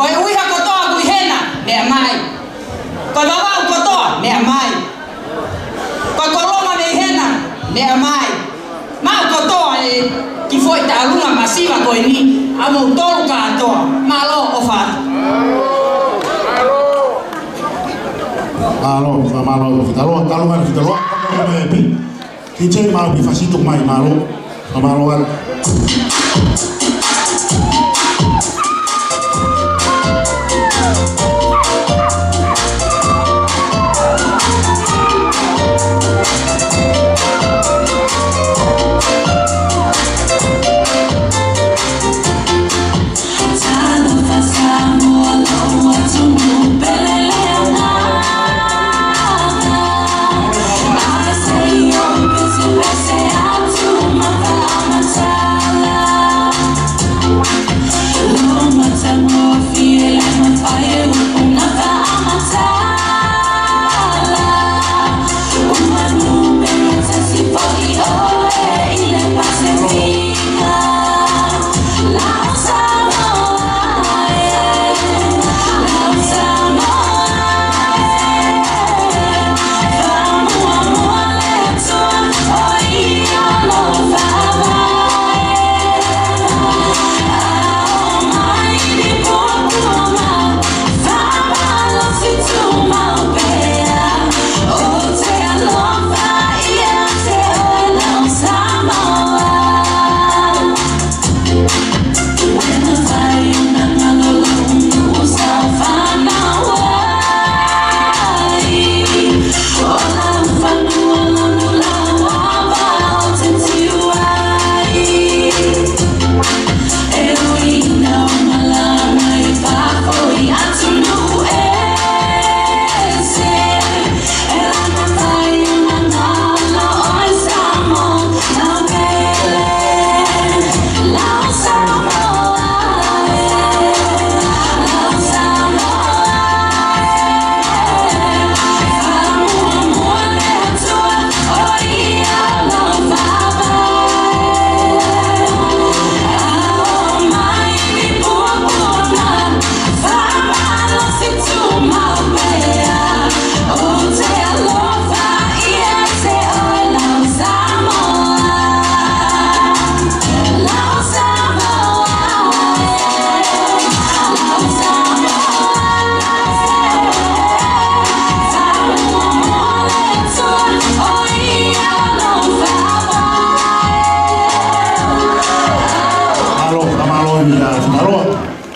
Koe uiha kotoa kui hena, nea mai. Koe vavau kotoa, nea mai. Koe koloma nei hena, nea mai. Mau kotoa e ki foi ta alunga masiva koe ni. Amo tolu katoa, malo ofat. Malo, fitalo, fitalo. Kiche malo bifasito mai malo. Malo kan.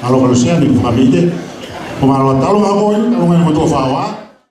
Kalau siang di rumah bide, pemalu talung aku ini, talung yang butuh fawa.